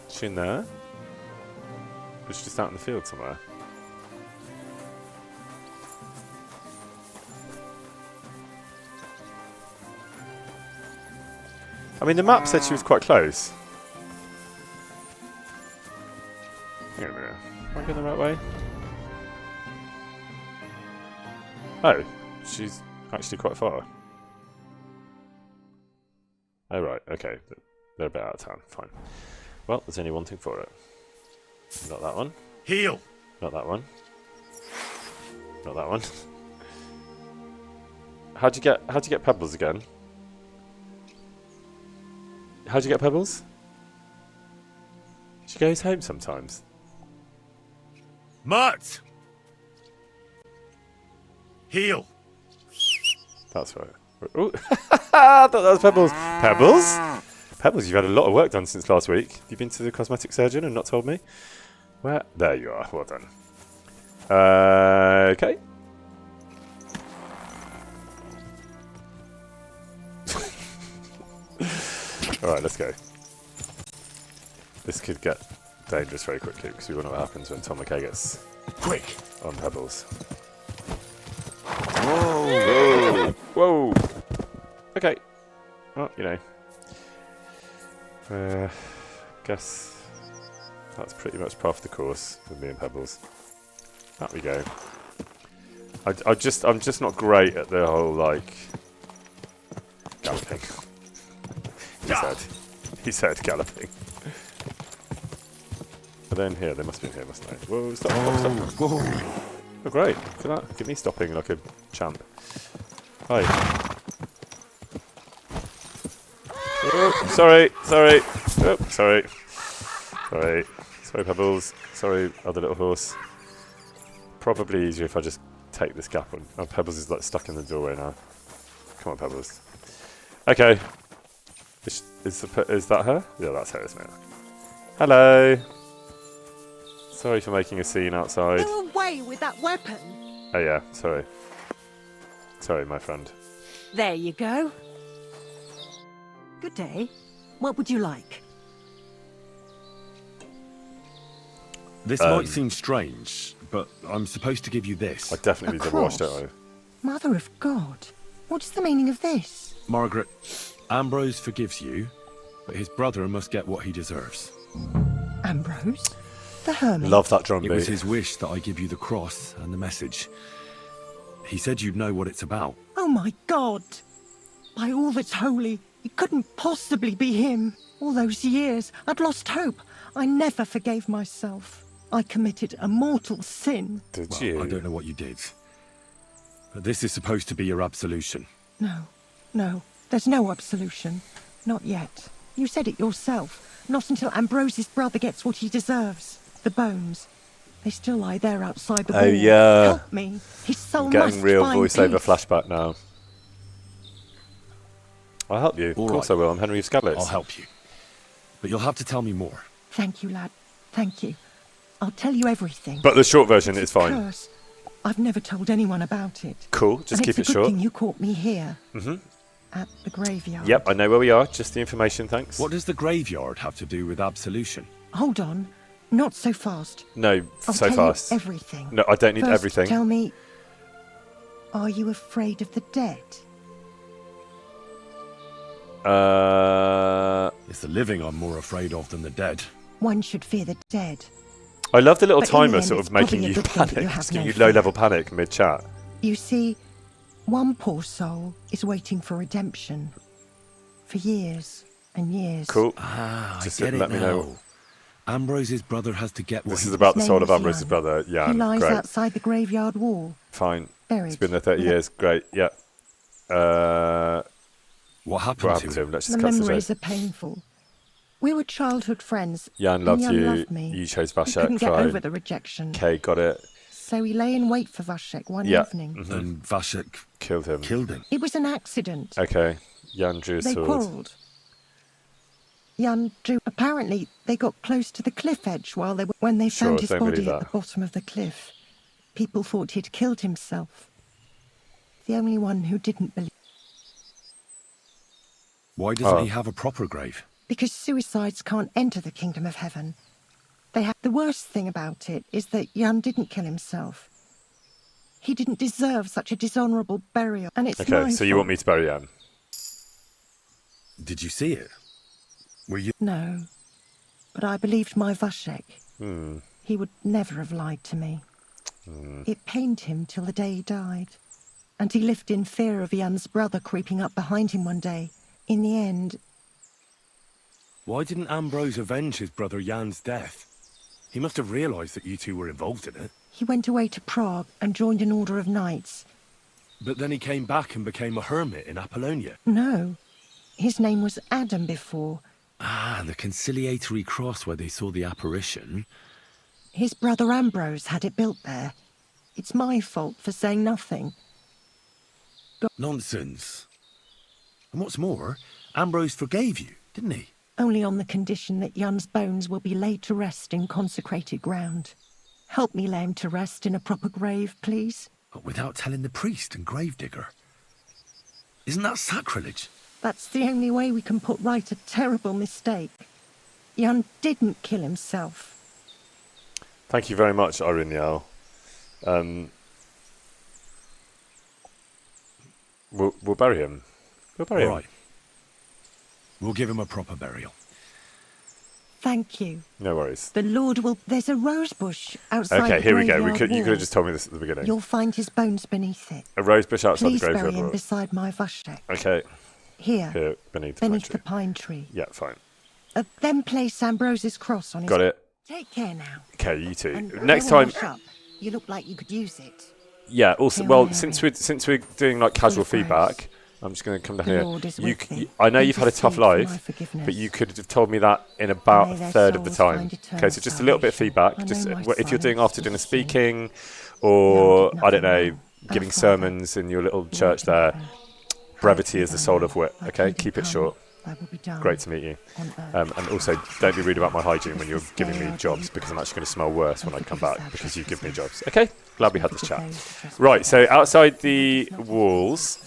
Is she in there? Was she just out in the field somewhere? I mean, the map said she was quite close. Hang on a minute. Am I going the right way? Oh, she's actually quite far. Oh, right, okay. They're a bit out of town. Fine. Well, there's only one thing for it. Not that one. Heal! Not that one. Not that one. How'd you get pebbles again? How'd you get pebbles? She goes home sometimes. Mutt! Heal! That's right. Ooh. I thought that was Pebbles. Pebbles? Pebbles, you've had a lot of work done since last week. Have you been to the cosmetic surgeon and not told me? Where? There you are. Well done. Okay. Alright, let's go. This could get dangerous very quickly because we don't know what happens when Tom McKay gets Quick! on Pebbles. Whoa! Whoa! Okay. Well, you know. Guess that's pretty much part of the course with me and Pebbles. That we go. I'm just not great at the whole, like, galloping. He said galloping. But then here, they must have been here, mustn't they? Whoa, stop. Whoa! Oh, great. Look at that. Give me stopping like a champ. Hi. Oh, sorry. Oh, sorry. Sorry, Pebbles. Sorry, other little horse. Probably easier if I just take this gap on. Oh, Pebbles is like stuck in the doorway now. Come on, Pebbles. Okay. Is that her? Yeah, that's her, isn't it? Hello. Sorry for making a scene outside. Go away with that weapon. Oh yeah, sorry. Sorry, my friend. There you go. Good day. What would you like? This might seem strange, but I'm supposed to give you this. I definitely need to wash, don't I? Mother of God. What's the meaning of this? Margaret, Ambrose forgives you, but his brother must get what he deserves. Ambrose? The hermit? Love that drum It beat. was his wish that I give you the cross and the message. He said you'd know what it's about. Oh my God. By all that's holy, it couldn't possibly be him. All those years, I'd lost hope. I never forgave myself. I committed a mortal sin. Did Well, you? I don't know what you did. But this is supposed to be your absolution. No, there's no absolution. Not yet. You said it yourself. Not until Ambrose's brother gets what he deserves. The bones. They still lie there outside the wall. Oh yeah. Help me. His soul I'm getting must real find voiceover peace. flashback now. I'll help you. All Of course right. I will. I'm Henry of Scarlett. I'll help you. But you'll have to tell me more. Thank you, lad. Thank you. I'll tell you everything. But the short version is It's a fine. curse. I've never told anyone about it. Cool. Just And keep it it's a good short. thing you caught me here. Mm-hmm. At the graveyard. Yep, I know where we are. Just the information, thanks. What does the graveyard have to do with absolution? Hold on. Not so fast. No, I'll so tell fast. you everything. No, I don't need First, everything. Tell me, are you afraid of the dead? It's the living I'm more afraid of than the dead. One should fear the dead. I love the little But in the timer end, sort it's of making probably a you good thing that panic. you have Just giving no you fear. low-level panic mid-chat. You see, one poor soul is waiting for redemption. For years and years. Cool. Ah, Just I get it let me now. know. Ambrose's brother has to get what This he is about the His soul name of is Ambrose's Jan. brother. Yeah, He lies great. outside the graveyard wall. Fine. Buried. It's been there 30 with a- years. Great. Yeah. What happened, What happened to him? Let's The just cut to the memories chase. are painful. We were childhood friends. Jan and loved Jan you. loved me. You chose He Vashek. couldn't get Fine. over the rejection. Kay got it. So he lay in wait for Vashek one Yeah. evening. Mhm. And Vashek Killed him. killed him. It was an accident. Okay. Jan drew a They sword. quarrelled. Jan drew. Apparently, they got close to the cliff edge when they Sure, found his don't body believe at that. the bottom of the cliff. People thought he'd killed himself. The only one who didn't believe. Why doesn't Oh. he have a proper grave? because suicides can't enter the kingdom of heaven. The worst thing about it is that Jan didn't kill himself. He didn't deserve such a dishonourable burial, and it's my Okay, so you want me to bury Jan? Did you see it? Were you... No, but I believed my Vashek. Hmm. He would never have lied to me. It pained him till the day he died. And he lived in fear of Jan's brother creeping up behind him one day. In the end... Why didn't Ambrose avenge his brother Jan's death? He must have realised that you two were involved in it. He went away to Prague and joined an order of knights. But then he came back and became a hermit in Apollonia. No. His name was Adam before. Ah, the conciliatory cross where they saw the apparition. His brother Ambrose had it built there. It's my fault for saying nothing. Nonsense. And what's more, Ambrose forgave you, didn't he? Only on the condition that Jan's bones will be laid to rest in consecrated ground. Help me lay him to rest in a proper grave, please. But without telling the priest and gravedigger. Isn't that sacrilege? That's the only way we can put right a terrible mistake. Jan didn't kill himself. Thank you very much, Arinyal. We'll bury him. We'll bury him. Right. We'll give him a proper burial. Thank you. No worries. The Lord will... There's a rose bush outside Okay, the here we go. graveyard You could wall. have just told me this at the beginning. You'll find his bones beneath it. A rose bush outside Please the bury graveyard him wall. beside my Vashek. Okay, Here, beneath the pine tree. Yeah, fine. Then place Ambrose's cross on his... Got it. Take care now. Okay, you two. And Next go time. and wash up. You look like you could use it. Yeah. Also, Here well, we are. since we're doing like casual Full of feedback, I'm just going to come down The here. Lord is with thee. I know you've had a tough Intercede for my life, forgiveness. but you could have told me that in about May a their third of the souls time. find eternal Okay, so just a little bit of salvation. feedback. I know Just my if you're doing silence after was dinner a sin. speaking, Jan or did I don't nothing know, wrong. giving Our Father, sermons in your little who church art in there. heaven, Brevity hallowed is be the thy soul name. of wit. Thy Okay, kingdom keep it come, short. thy will be done Great to meet you. on earth. And also, don't be rude about my hygiene when you're This giving day me our jobs, daily because I'm bread. actually going to smell worse when I And come forgive us back our because you give me trespasses. jobs. Okay, glad we had this Forgive chat. those who trespass Right, so against us. outside the walls,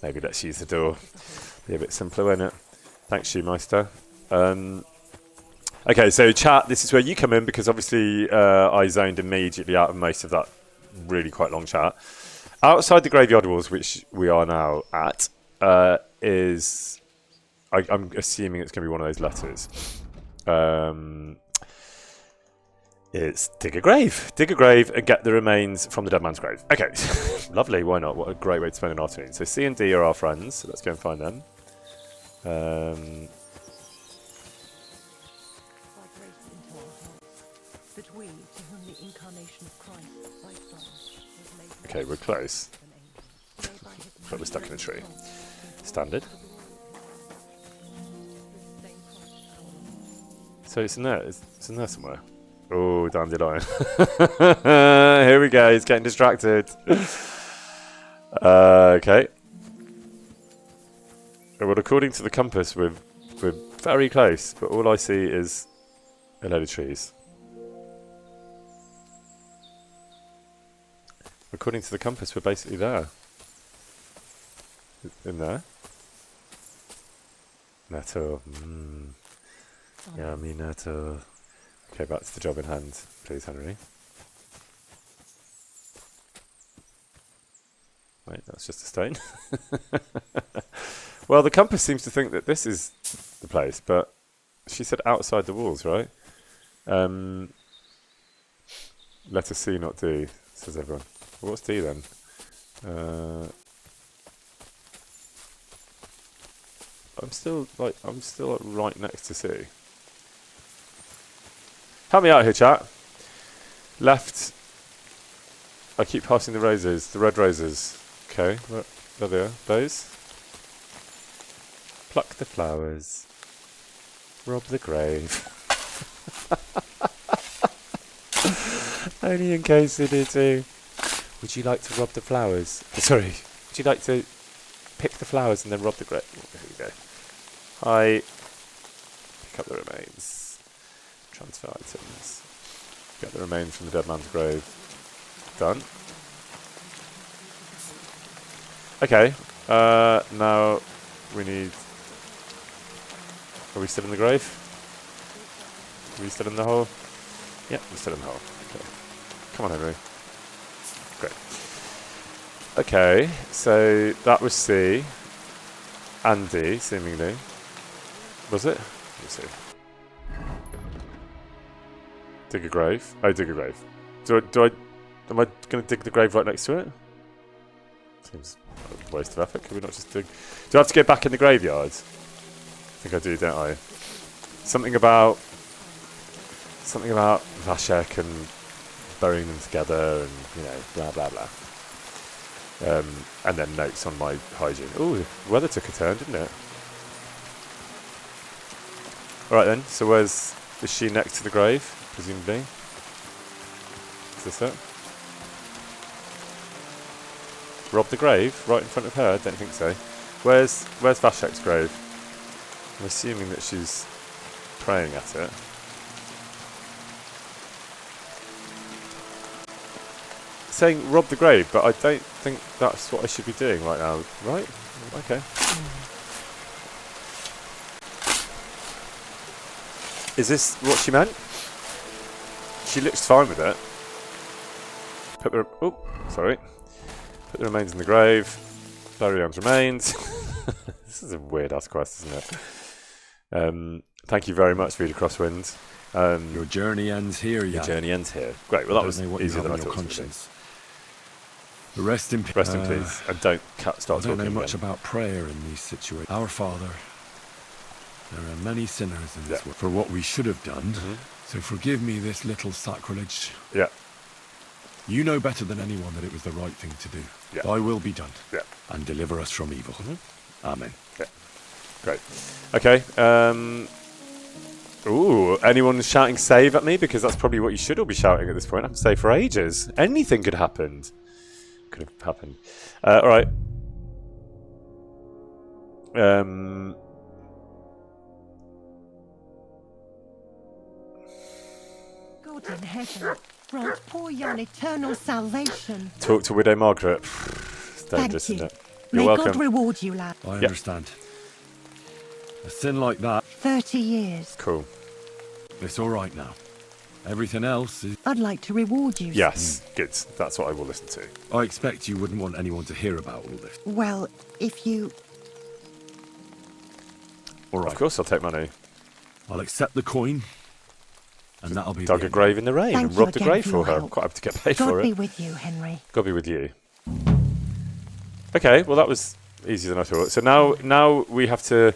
maybe let's use the door. Be a bit simpler, won't it? Thanks, Shoemeister. Okay, so chat, this is where you come in, because obviously I zoned immediately out of most of that really quite long chat. Outside the graveyard walls, which we are now at, is... I'm assuming it's going to be one of those letters. It's dig a grave and get the remains from the dead man's grave. Okay, lovely, why not? What a great way to spend an afternoon. So C and D are our friends, so let's go and find them. Okay, we're close, but we're stuck in a tree. Standard. So it's in there. It's in there somewhere. Oh, dandelion. Here we go. He's getting distracted. Okay. Well, according to the compass, we're very close, but all I see is a load of trees. According to the compass, we're basically there. In there. Netto. Yummy netto. Okay, back to the job in hand, please, Henry. Wait, that's just a stone. Well, the compass seems to think that this is the place, but she said outside the walls, right? Letter C, not D, says everyone. Well, what's D then? I'm still right next to C. Help me out here, chat. Left. I keep passing the roses, the red roses. Okay, there they are. Those. Pluck the flowers. Rob the grave. Only in KCD2. Would you like to rob the flowers? Sorry. Would you like to pick the flowers and then rob the grave? Here we go. Hi. Pick up the remains. Transfer items. Get the remains from the dead man's grave. Done. Okay. Now we need... Are we still in the grave? Are we still in the hole? Yeah, we're still in the hole. Okay. Come on, Henry. Great. Okay, so that was C. And D, seemingly. Was it? Let me see. Dig a grave. Oh, dig a grave. Am I going to dig the grave right next to it? Seems a waste of effort. Can we not just dig? Do I have to go back in the graveyard? I think I do, don't I? Something about Vashek and burying them together, and blah blah blah. And then notes on my hygiene. Ooh, the weather took a turn, didn't it? All right then. So is she next to the grave? Presumably. Is this it? Rob the grave right in front of her? I don't think so. Where's Vashek's grave? I'm assuming that she's praying at it. Saying rob the grave, but I don't think that's what I should be doing right now, right? Okay. Is this what she meant? She looks fine with it. Put the remains in the grave. Bury Young's remains. This is a weird ass quest, isn't it? Thank you very much, Vida Crosswind. Your journey ends here, Your journey ends here. Great. Well, that was easier than I thought it would be. Rest in peace. Rest in peace. And don't start talking I don't know much again. about prayer in these situations. Our Father, there are many sinners in this world for what we should have done. So forgive me this little sacrilege. Yeah. You know better than anyone that it was the right thing to do. Yeah. Thy will be done. Yeah. And deliver us from evil. Amen. Yeah. Great. Okay. Ooh, anyone shouting save at me? Because that's probably what you should all be shouting at this point. I haven't saved for ages. Anything could have happened. Could have happened. All right. God in heaven, grant poor Jan eternal salvation. Talk to Widow Margaret. It's dangerous, Thank you. isn't it? You're May welcome. God reward you, lad. I understand. A sin like that, 30 years. Cool. it's all right now. Everything else is... I'd like to reward you. Yes, good. That's what I will listen to. I expect you wouldn't want anyone to hear about all this. Well, if you... All right. Of course, I'll take money. I'll accept the coin, and that'll be Dug the a end. grave in the rain Thank and you robbed a again grave for for your her. I'm help. quite happy to get paid God for be it. with you, Henry. God be with you. Okay, well that was easier than I thought. So now we have to...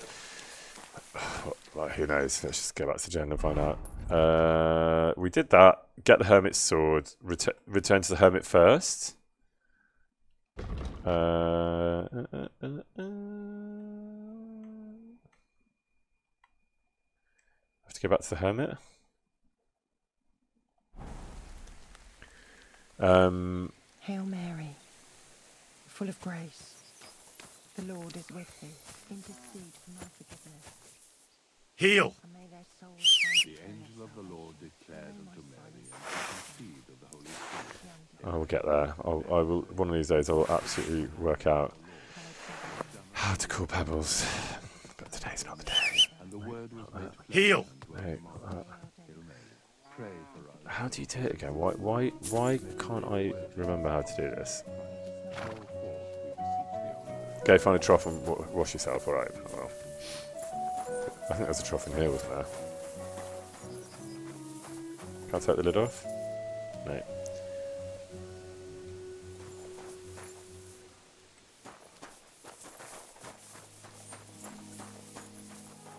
Well, who knows? Let's just go back to the journal and find out. We did that. Get the hermit's sword. Return to the hermit first. Have to go back to the hermit. Hail Mary, full of grace. The Lord is with thee. Intercede for my forgiveness. Heal! And may their souls find The angel of the Lord declared unto Mary, and she conceived of the Holy Spirit. I will get there. I will. One of these days, I will absolutely work out how to call pebbles. But today's not the day. And the word was made flesh Heal! and dwelt Hey, among us. Hail Mary, pray for us. how do you do it again? Why can't I remember how to do this? Call forth, we beseech thee, O Go find a trough and wash yourself. All right. Well, I think there's a trough in here, wasn't there? Can't take the lid off. No.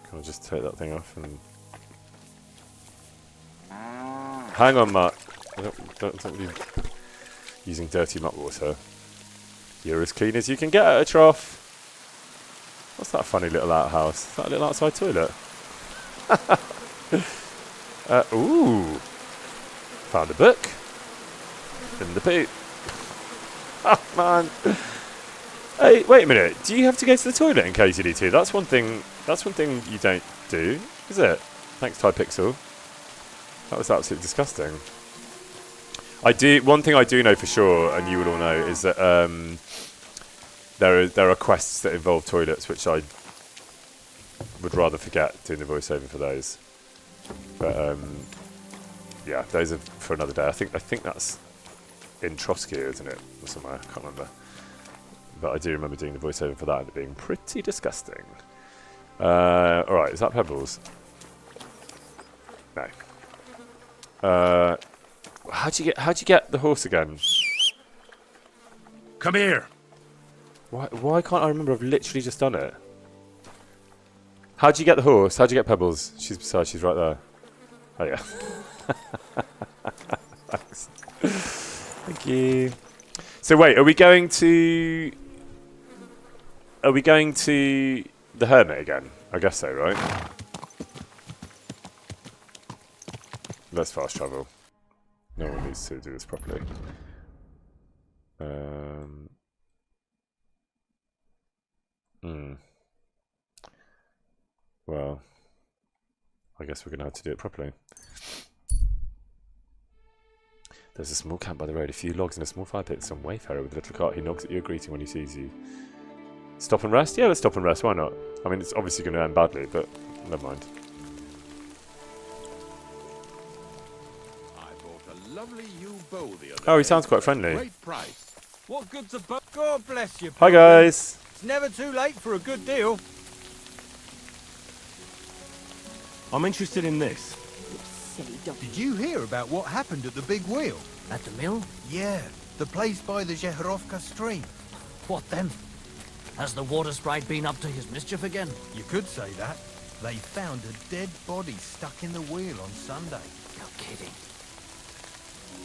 Can I just take that thing off and... Hang on, Matt. I don't be using dirty mud water. You're as clean as you can get at a trough. What's that funny little outhouse? Is that a little outside toilet? Ooh. Found a book. In the poo. Oh, man. Hey, wait a minute. Do you have to go to the toilet in KCD2? That's one thing you don't do, is it? Thanks, Typixel. That was absolutely disgusting. One thing I do know for sure, and you will all know, is that there are quests that involve toilets, which I would rather forget doing the voiceover for those. But yeah, those are for another day. I think that's in Trotsky, isn't it, or somewhere? I can't remember. But I do remember doing the voiceover for that and it being pretty disgusting. All right, is that Pebbles? No. How'd you get the horse again? Come here. Why can't I remember? I've literally just done it. How'd you get the horse? How'd you get Pebbles? She's beside. She's right there. Oh yeah. Thanks. Thank you. So wait, are we going to the hermit again? I guess so, right? Let's fast travel. No one needs to do this properly. Well, I guess we're going to have to do it properly. There's a small camp by the road, a few logs and a small fire pit. Some wayfarer with a little cart. He nods at you, greeting when he sees you. Stop and rest? Yeah, let's stop and rest. Why not? I mean, it's obviously going to end badly, but never mind. I bought a lovely new bow the other Oh, he day sounds quite for a friendly. Great price. What good's a bow? God bless you. Hi, guys. It's never too late for a good deal. I'm interested in this. Silly dog. Did you hear about what happened at the big wheel? At the mill? Yeah, the place by the Zheherovka stream. What then? Has the water sprite been up to his mischief again? You could say that. They found a dead body stuck in the wheel on Sunday. You're kidding.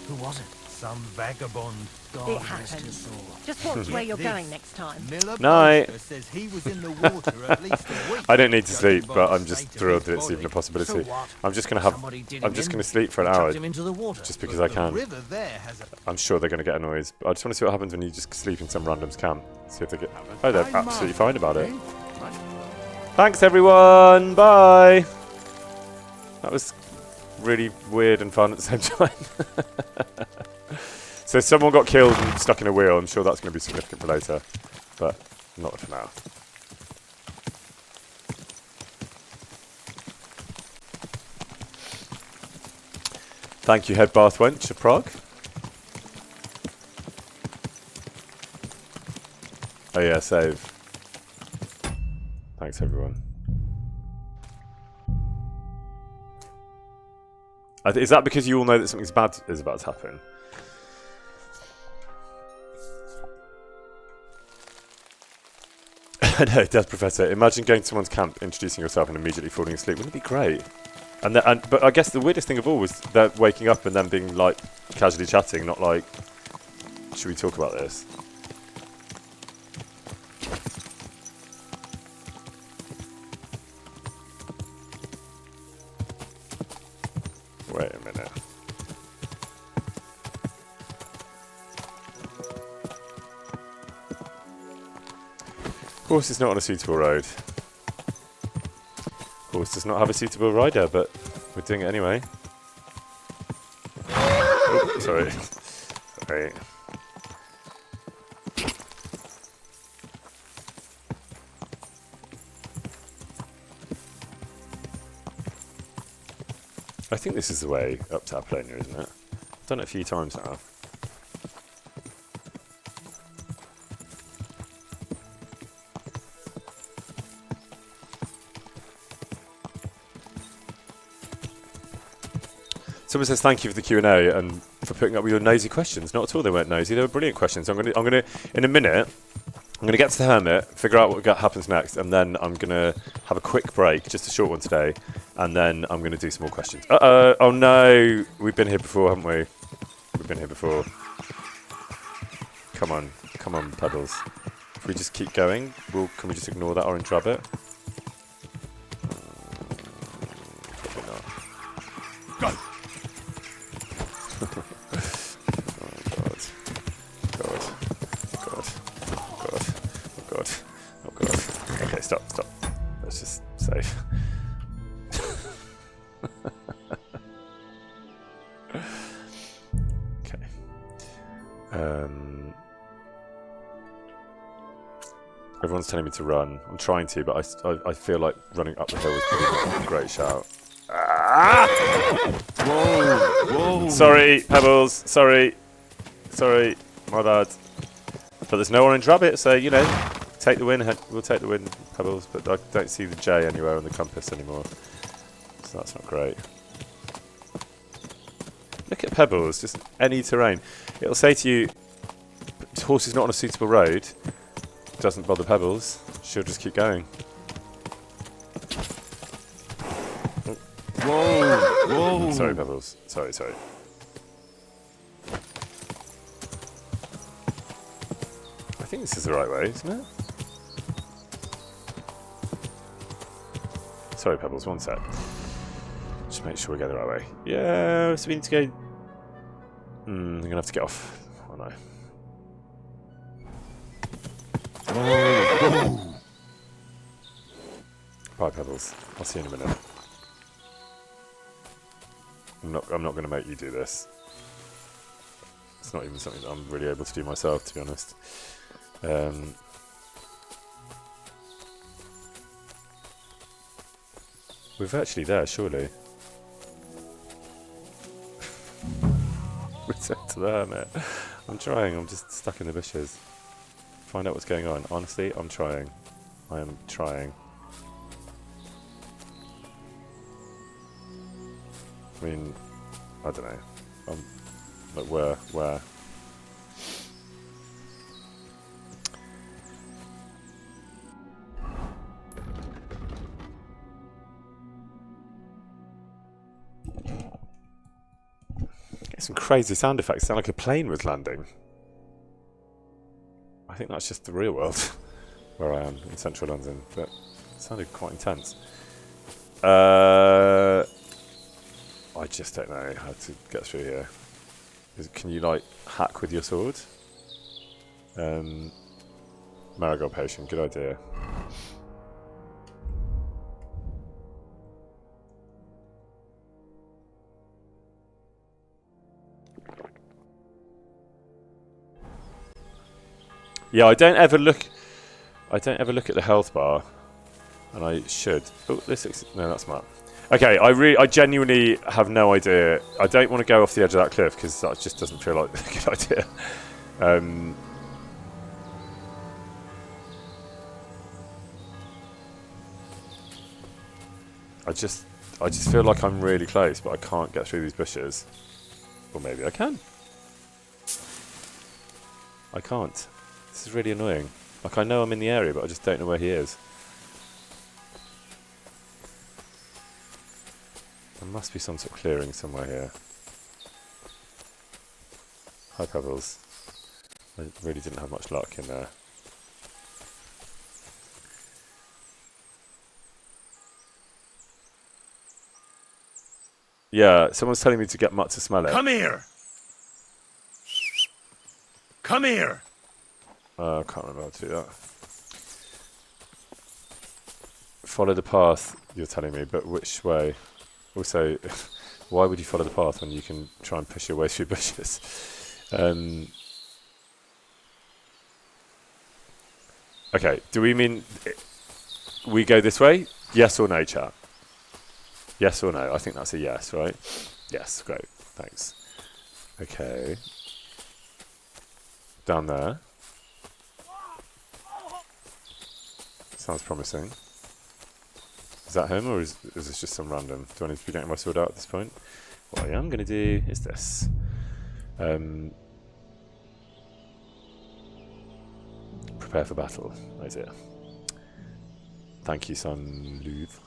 Who was it? Some vagabond. God It rest happened. his soul. Just watch where you're This. going next time. Miller Night. Bolster says he was in the water at least a week. I don't need to judging sleep, by but the I'm just state of thrilled his that it's body. even a possibility. So what? I'm just going to Somebody did I'm him just in going to sleep for an and hour, chucked him into the water. just because But I can. The river there has a... I'm sure they're going to get annoyed. But I just want to see what happens when you just sleep in some random's camp. See if they get. Oh, they're absolutely fine about it. Thanks, everyone. Bye. That was really weird and fun at the same time. So someone got killed and stuck in a wheel. I'm sure that's going to be significant for later, but not for now. Thank you, Head Bath Wench of Prague. Oh yeah, save. Thanks, everyone. Is that because you all know that something bad is about to happen? No, Death Professor. Imagine going to someone's camp, introducing yourself, and immediately falling asleep. Wouldn't it be great? But I guess the weirdest thing of all was they're waking up and then being like casually chatting, not like, should we talk about this? Wait a minute. Horse is not on a suitable road. Horse does not have a suitable rider, but we're doing it anyway. Oh, sorry. Sorry. I think this is the way up to Apollonia, isn't it? I've done it a few times now. Someone says thank you for the Q&A and for putting up with your nosy questions. Not at all, they weren't nosy. They were brilliant questions. I'm gonna in a minute. I'm gonna get to the hermit, figure out what happens next, and then I'm gonna have a quick break, just a short one today, and then I'm gonna do some more questions. Oh no, we've been here before, haven't we? We've been here before. Come on, Pebbles. If we just keep going, can we just ignore that orange rabbit? Probably not. Go. Okay, stop. Let's just save. Okay. Everyone's telling me to run. I'm trying to, but I feel like running up the hill is probably not a great shout. Ah! Whoa! Sorry, Pebbles. Sorry. My bad. But there's no one in Drabbit, so, you know, take the win. We'll take the win, Pebbles. But I don't see the J anywhere on the compass anymore. So that's not great. Look at Pebbles, just any terrain. It'll say to you, horse is not on a suitable road. Doesn't bother Pebbles. She'll just keep going. Whoa! Sorry, Pebbles. Sorry. I think this is the right way, isn't it? Sorry, Pebbles. One sec. Just make sure we go the right way. Yeah, so we need to go... I'm going to have to get off. Oh, no. Bye, Pebbles. I'll see you in a minute. I'm not going to make you do this. It's not even something that I'm really able to do myself, to be honest. We're virtually there, surely. Return to the hermit. I'm trying. I'm just stuck in the bushes. Find out what's going on. Honestly, I'm trying. I am trying. I mean, I don't know. Like where? Get some crazy sound effects. Sound like a plane was landing. I think that's just the real world where I am in central London, but it sounded quite intense. I just don't know how to get through here. Can you like hack with your sword? Marigold potion, good idea. Yeah, I don't ever look at the health bar, and I should. Oh, no, that's smart. Okay, I genuinely have no idea. I don't want to go off the edge of that cliff because that just doesn't feel like a good idea. I just feel like I'm really close, but I can't get through these bushes. Or maybe I can. I can't. This is really annoying. Like, I know I'm in the area, but I just don't know where he is. There must be some sort of clearing somewhere here. Hi, Pebbles. I really didn't have much luck in there. Yeah, someone's telling me to get Mutt to smell it. Come here! Come here! I can't remember how to do that. Follow the path, you're telling me, but which way? Also, why would you follow the path when you can try and push your way through bushes? Okay, do we mean we go this way? Yes or no, chat? Yes or no? I think that's a yes, right? Yes, great, thanks. Okay. Down there. Sounds promising. Is that him, or is this just some random? Do I need to be getting my sword out at this point? What I am going to do is this. Prepare for battle. Oh dear. Thank you, son Louvre.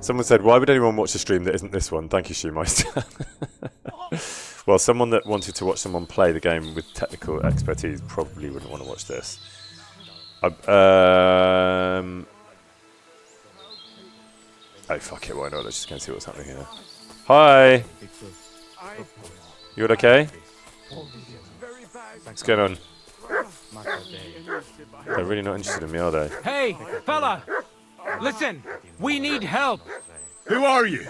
Someone said, why would anyone watch a stream that isn't this one? Thank you, Shoemeister. Well, someone that wanted to watch someone play the game with technical expertise probably wouldn't want to watch this. Oh, fuck it, why not? Let's just go and see what's happening here. Hi! You all okay? What's going on? They're really not interested in me, are they? Hey, fella! Listen, we need help! Who are you?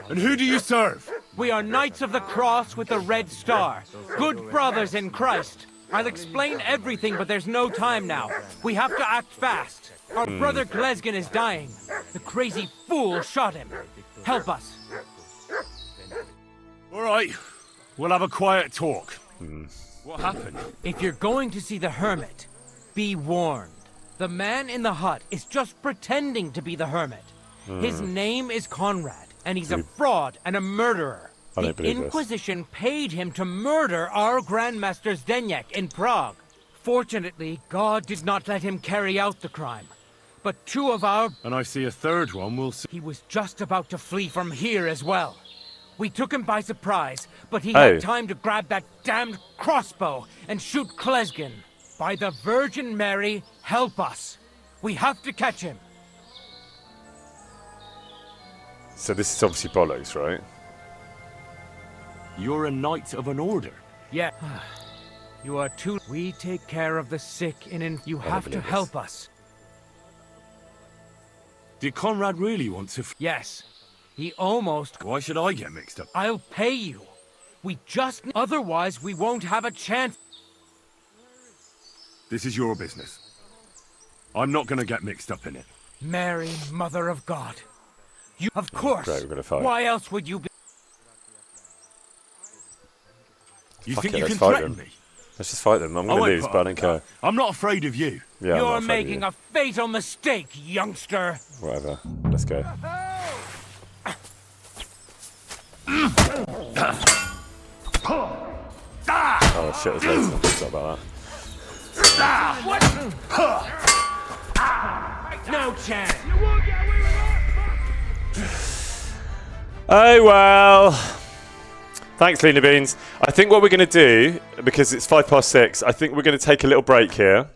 And who do you serve? We are Knights of the Cross with the Red Star. Good brothers in Christ. I'll explain everything, but there's no time now. We have to act fast. Our brother Glesgan is dying. The crazy fool shot him. Help us. All right, we'll have a quiet talk. What happened? If you're going to see the hermit, be warned. The man in the hut is just pretending to be the hermit. His name is Conrad, and he's a fraud and a murderer. I The don't believe this. Inquisition paid him to murder our Grandmaster Zdeněk in Prague. Fortunately, God did not let him carry out the crime. But two of our... And I see a third one, we'll see. He was just about to flee from here as well. We took him by surprise, but he Hey. had time to grab that damned crossbow and shoot Klesgan. By the Virgin Mary, help us. We have to catch him. So this is obviously bollocks, right? You're a knight of an order. Yeah. You are too... We take care of the sick you have to believe this. help us. Did Conrad really want to... Yes. He almost... Why should I get mixed up? I'll pay you. We just... Otherwise, we won't have a chance. This is your business. I'm not gonna get mixed up in it. Mary, Mother of God. You... Of course. great, we're gonna fight. Why else would you be... You Fuck think it, you let's can fight threaten them. me? Let's just fight them. I'm I going to won't lose, put but I up don't with care. that. I'm not afraid of you. Yeah, I'm not You're afraid of making you. a fatal mistake, youngster. Whatever. Let's go. Oh shit, there's loads of them. Sorry about that. No chance. Oh well. Thanks, Lena Beans. I think what we're going to do, because it's 6:05, I think we're going to take a little break here.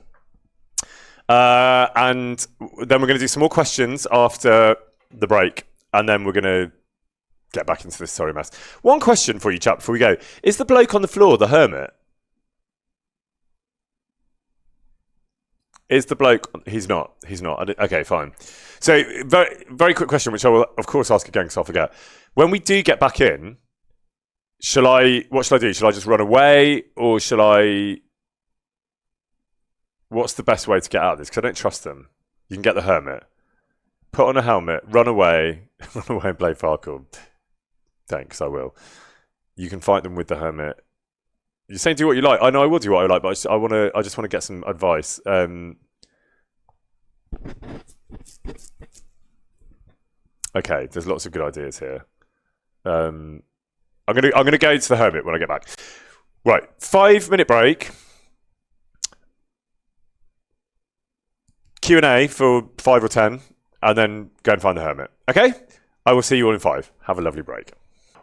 And then we're going to do some more questions after the break. And then we're going to get back into this sorry mess. One question for you, chap, before we go. Is the bloke on the floor the hermit? Is the bloke... He's not. He's not. Okay, fine. So, very, very quick question, which I will, of course, ask again because I'll forget. When we do get back in, what shall I do? Shall I just run away? Or shall I... What's the best way to get out of this? Because I don't trust them. You can get the hermit. Put on a helmet. Run away. Run away and play Farkle. Thanks, I will. You can fight them with the hermit. You're saying do what you like. I know I will do what I like, but I just want to get some advice. Okay, there's lots of good ideas here. I'm gonna go to the hermit when I get back. Right, 5-minute break. Q&A for 5 or 10, and then go and find the hermit. Okay? I will see you all in 5. Have a lovely break.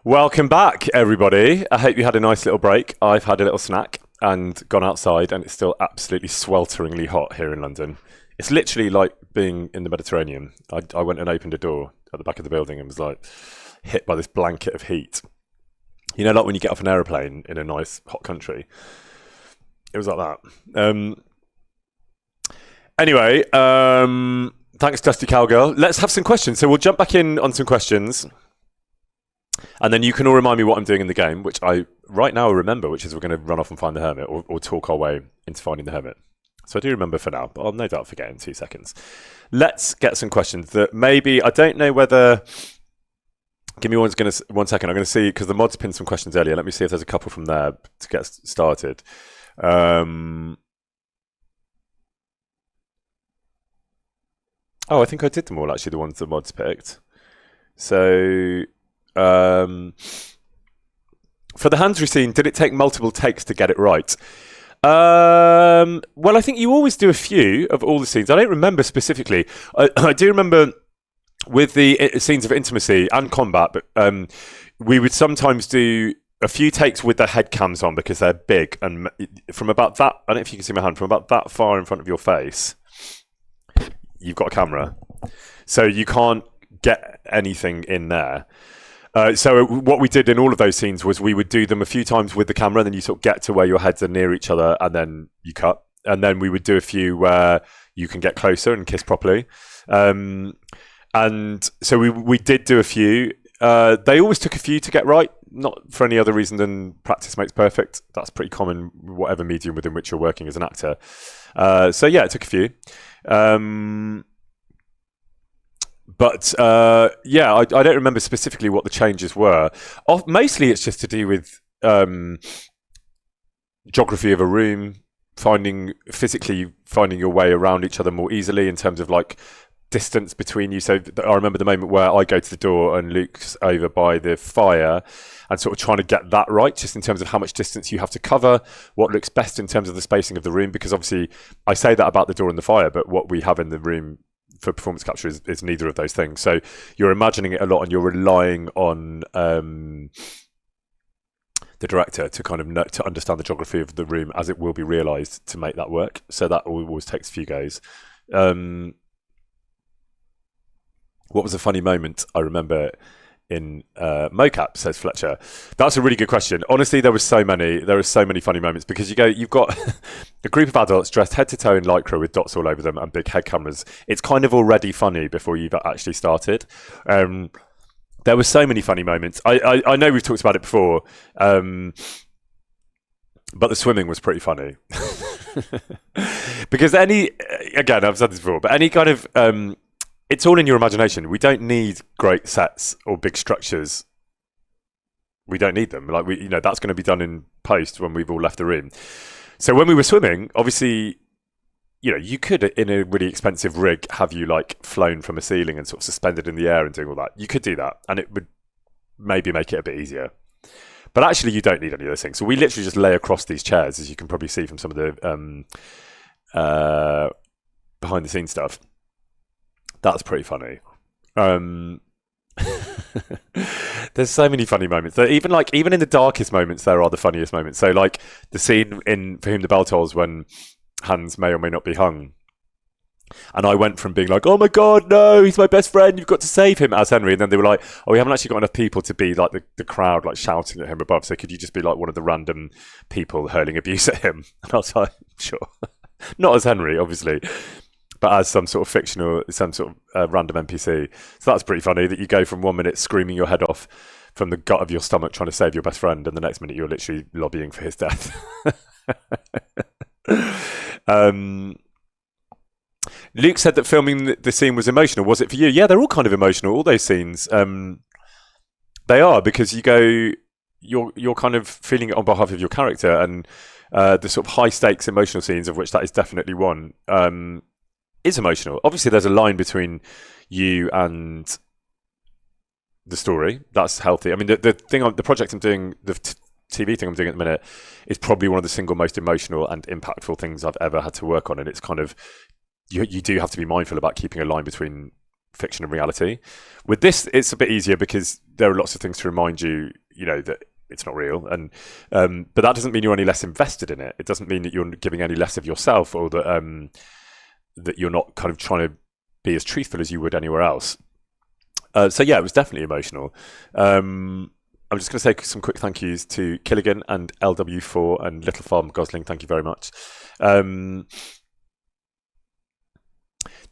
Welcome back, everybody. I hope you had a nice little break. I've had a little snack and gone outside, and it's still absolutely swelteringly hot here in London. It's literally like being in the Mediterranean. I went and opened a door at the back of the building and was like hit by this blanket of heat. You know, like when you get off an aeroplane in a nice hot country. It was like that. Anyway, thanks, Dusty Cowgirl. Let's have some questions. So we'll jump back in on some questions. And then you can all remind me what I'm doing in the game, which I right now remember, which is we're going to run off and find the hermit or talk our way into finding the hermit. So I do remember for now, but I'll no doubt forget in 2 seconds. Let's get some questions that maybe, I don't know whether... Give me 1 second. I'm going to see, because the mods pinned some questions earlier. Let me see if there's a couple from there to get started. Oh, I think I did them all, actually, the ones the mods picked. So, for the Hansry scene, did it take multiple takes to get it right? Well, I think you always do a few of all the scenes. I don't remember specifically. I do remember with the scenes of intimacy and combat, but we would sometimes do a few takes with the head cams on because they're big. And from about that, I don't know if you can see my hand, from about that far in front of your face, you've got a camera. So you can't get anything in there. So what we did in all of those scenes was we would do them a few times with the camera, and then you sort of get to where your heads are near each other, and then you cut. And then we would do a few where you can get closer and kiss properly. And so we did do a few. They always took a few to get right, not for any other reason than practice makes perfect. That's pretty common, whatever medium within which you're working as an actor. So yeah, it took a few. But yeah, I don't remember specifically what the changes were. Mostly it's just to do with geography of a room, physically finding your way around each other more easily in terms of like distance between you. So I remember the moment where I go to the door and Luke's over by the fire, and sort of trying to get that right, just in terms of how much distance you have to cover, what looks best in terms of the spacing of the room, because obviously I say that about the door and the fire, but what we have in the room for performance capture is neither of those things. So you're imagining it a lot, and you're relying on the director to kind of to understand the geography of the room as it will be realised to make that work. So that always takes a few goes. What was a funny moment I remember in mocap, says Fletcher? That's a really good question. Honestly, there were so many funny moments, because you've got a group of adults dressed head to toe in lycra with dots all over them and big head cameras. It's kind of already funny before you've actually started. There were so many funny moments. I know we've talked about it before, but the swimming was pretty funny. Because again, I've said this before, but any kind of it's all in your imagination. We don't need great sets or big structures. We don't need them. Like that's going to be done in post when we've all left the room. So when we were swimming, obviously, you could, in a really expensive rig, have you like flown from a ceiling and sort of suspended in the air and doing all that. You could do that, and it would maybe make it a bit easier. But actually, you don't need any of those things. So we literally just lay across these chairs, as you can probably see from some of the behind the scenes stuff. That's pretty funny. There's so many funny moments. Even in the darkest moments, there are the funniest moments. So like the scene in For Whom the Bell Tolls when Hans may or may not be hung. And I went from being like, oh my God, no, he's my best friend, you've got to save him, as Henry. And then they were like, oh, we haven't actually got enough people to be like the crowd like shouting at him above. So could you just be like one of the random people hurling abuse at him? And I was like, sure. Not as Henry, obviously, but as some sort of random NPC. So that's pretty funny that you go from 1 minute screaming your head off from the gut of your stomach trying to save your best friend, and the next minute you're literally lobbying for his death. Luke said that filming the scene was emotional. Was it for you? Yeah, they're all kind of emotional, all those scenes. They are, because you're kind of feeling it on behalf of your character, and the sort of high stakes emotional scenes, of which that is definitely one, is emotional. Obviously, there's a line between you and the story. That's healthy. I mean, the project I'm doing, the TV thing I'm doing at the minute, is probably one of the single most emotional and impactful things I've ever had to work on. And it's kind of, you do have to be mindful about keeping a line between fiction and reality. With this, it's a bit easier because there are lots of things to remind you, that it's not real. And but that doesn't mean you're any less invested in it. It doesn't mean that you're giving any less of yourself, or that that you're not kind of trying to be as truthful as you would anywhere else. So yeah, it was definitely emotional. I'm just going to say some quick thank yous to Killigan and LW4 and Little Farm Gosling. Thank you very much.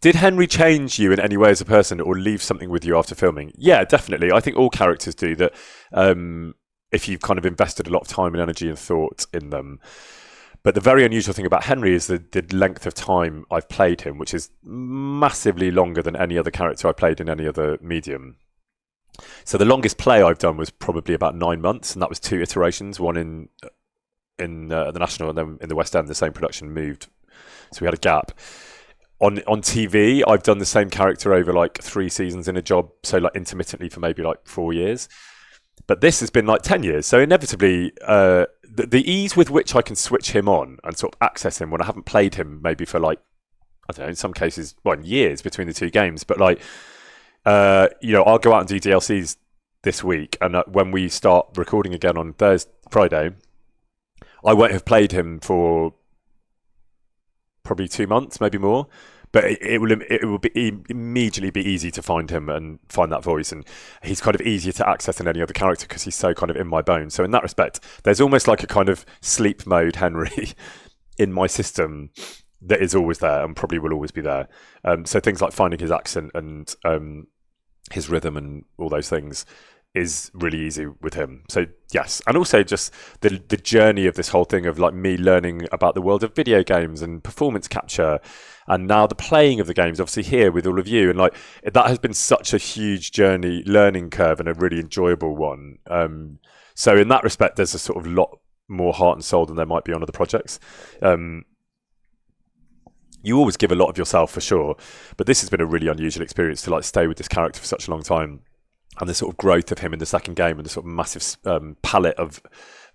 Did Henry change you in any way as a person, or leave something with you after filming? Yeah, definitely. I think all characters do that. If you've kind of invested a lot of time and energy and thought in them. But the very unusual thing about Henry is the length of time I've played him, which is massively longer than any other character I played in any other medium. So the longest play I've done was probably about 9 months, and that was 2 iterations, one in the National and then in the West End. The same production moved, so we had a gap. On TV, I've done the same character over like 3 seasons in a job, so like intermittently for maybe like 4 years. But this has been like 10 years, so inevitably the ease with which I can switch him on and sort of access him when I haven't played him maybe for like, I don't know, in some cases, years between the 2 games. But like, I'll go out and do DLCs this week, and when we start recording again on Friday, I won't have played him for probably 2 months, maybe more. But it will be immediately be easy to find him and find that voice, and he's kind of easier to access than any other character because he's so kind of in my bones. So in that respect, there's almost like a kind of sleep mode Henry in my system that is always there and probably will always be there. So things like finding his accent and his rhythm and all those things is really easy with him. So yes, and also just the journey of this whole thing of like me learning about the world of video games and performance capture, and now the playing of the games, obviously here with all of you, and like that has been such a huge journey, learning curve, and a really enjoyable one. So in that respect, there's a sort of lot more heart and soul than there might be on other projects. You always give a lot of yourself for sure, but this has been a really unusual experience to like stay with this character for such a long time. And the sort of growth of him in the second game, and the sort of massive palette of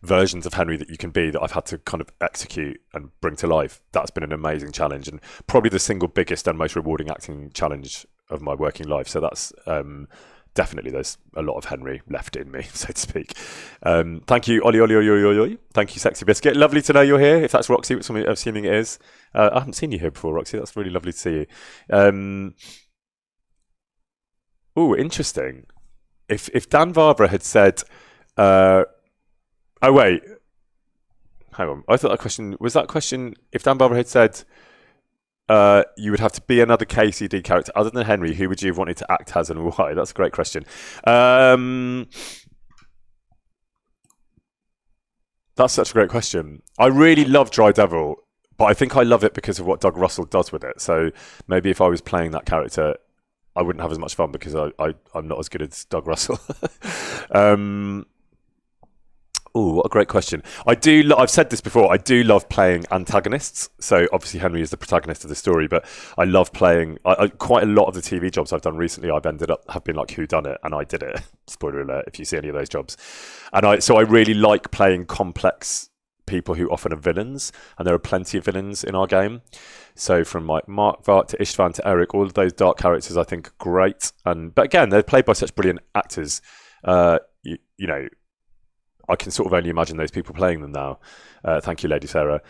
versions of Henry that you can be that I've had to kind of execute and bring to life. That's been an amazing challenge, and probably the single biggest and most rewarding acting challenge of my working life. So that's definitely, there's a lot of Henry left in me, so to speak. Thank you, Ollie, Ollie, Ollie, Ollie, Ollie. Thank you, Sexy Biscuit. Lovely to know you're here. If that's Roxy, which I'm assuming it is. I haven't seen you here before, Roxy. That's really lovely to see you. Oh, interesting. If Dan Vavra had said, oh wait, hang on. I thought that question was if Dan Vavra had said, you would have to be another KCD character other than Henry, who would you have wanted to act as and why? That's a great question. That's such a great question. I really love Dry Devil, but I think I love it because of what Doug Russell does with it. So maybe if I was playing that character, I wouldn't have as much fun because I'm not as good as Doug Russell. Oh, what a great question. I've said this before, I do love playing antagonists. So obviously Henry is the protagonist of the story, but I love playing, quite a lot of the TV jobs I've done recently, have been like whodunit, and I did it. Spoiler alert, if you see any of those jobs. And so I really like playing complex people who often are villains, and there are plenty of villains in our game. So from like Mark Vart to Istvan to Eric, all of those dark characters I think are great. But again, they're played by such brilliant actors. You know, I can sort of only imagine those people playing them now. Thank you, Lady Sarah.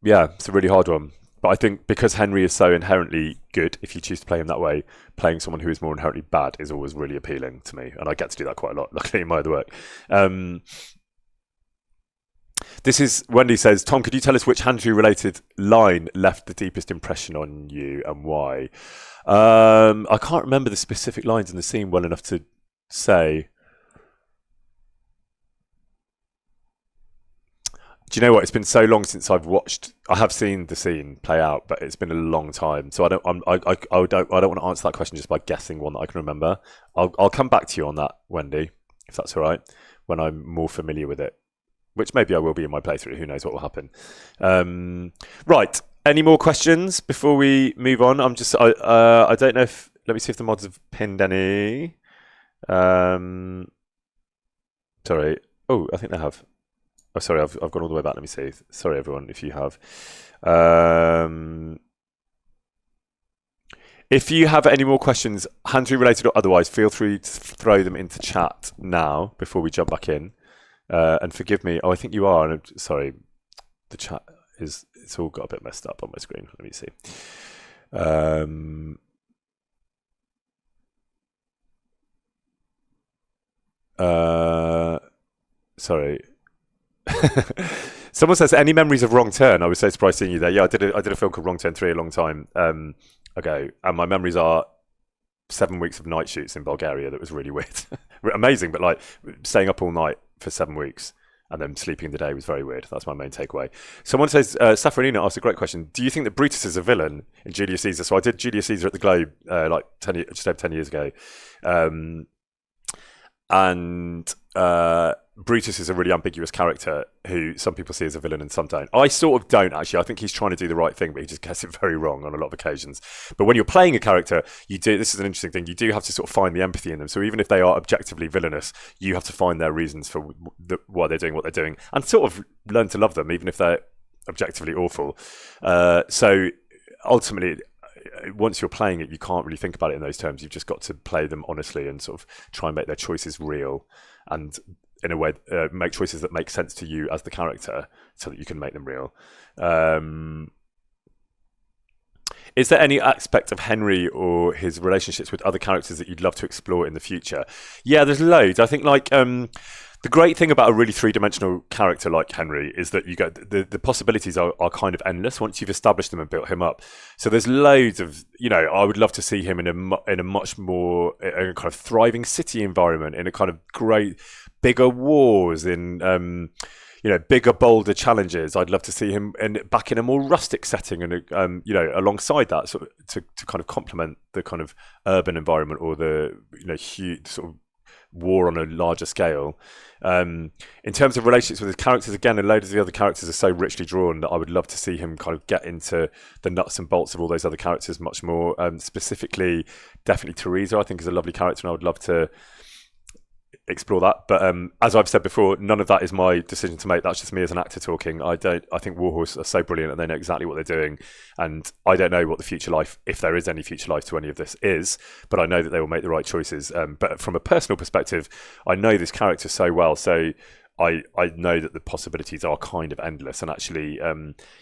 Yeah, it's a really hard one. But I think because Henry is so inherently good, if you choose to play him that way, playing someone who is more inherently bad is always really appealing to me. And I get to do that quite a lot, luckily, in my other work. This is, Wendy says, Tom, could you tell us which Henry-related line left the deepest impression on you and why? I can't remember the specific lines in the scene well enough to say. Do you know what? It's been so long since I have seen the scene play out, but it's been a long time. So I don't want to answer that question just by guessing one that I can remember. I'll come back to you on that, Wendy, if that's all right, when I'm more familiar with it, which maybe I will be in my playthrough. Who knows what will happen? Right. Any more questions before we move on? I don't know if, let me see if the mods have pinned any. Sorry. Oh, I think they have. Oh, sorry, I've gone all the way back. Let me see. Sorry, everyone, if you have. If you have any more questions, Henry related or otherwise, feel free to throw them into chat now before we jump back in. And forgive me. Oh, I think you are. And sorry, the chat it's all got a bit messed up on my screen. Let me see. Sorry. Someone says, any memories of Wrong Turn? I was so surprised seeing you there. Yeah, I did a film called Wrong Turn 3 a long time ago, and my memories are 7 weeks of night shoots in Bulgaria. That was really weird. Amazing, but like staying up all night for 7 weeks and then sleeping in the day was very weird. That's my main takeaway. Someone says, Safranina asked a great question. Do you think that Brutus is a villain in Julius Caesar? So I did Julius Caesar at the Globe just over 10 years ago. And Brutus is a really ambiguous character who some people see as a villain and some don't. I sort of don't, actually. I think he's trying to do the right thing, but he just gets it very wrong on a lot of occasions. But when you're playing a character, this is an interesting thing, you do have to sort of find the empathy in them. So even if they are objectively villainous, you have to find their reasons for why they're doing what they're doing and sort of learn to love them, even if they're objectively awful. So ultimately, once you're playing it, you can't really think about it in those terms. You've just got to play them honestly and sort of try and make their choices real, and in a way make choices that make sense to you as the character so that you can make them real. Is there any aspect of Henry or his relationships with other characters that you'd love to explore in the future? Yeah, there's loads. I think like The great thing about a really three-dimensional character like Henry is that you get the possibilities are kind of endless once you've established him and built him up. So there's loads of, I would love to see him in a much more in a kind of thriving city environment, in a kind of great bigger wars, in bigger, bolder challenges. I'd love to see him back in a more rustic setting, and alongside that, sort of, to kind of complement the kind of urban environment, or the huge sort of war on a larger scale. In terms of relationships with his characters, again, a load of the other characters are so richly drawn that I would love to see him kind of get into the nuts and bolts of all those other characters much more. Specifically, definitely Teresa, I think, is a lovely character, and I would love to explore that. But as I've said before, none of that is my decision to make. That's just me as an actor talking. I think Warhorse are so brilliant, and they know exactly what they're doing. And I don't know what the future life, if there is any future life to any of this, is. But I know that they will make the right choices. But from a personal perspective, I know this character so well. So I know that the possibilities are kind of endless. And actually,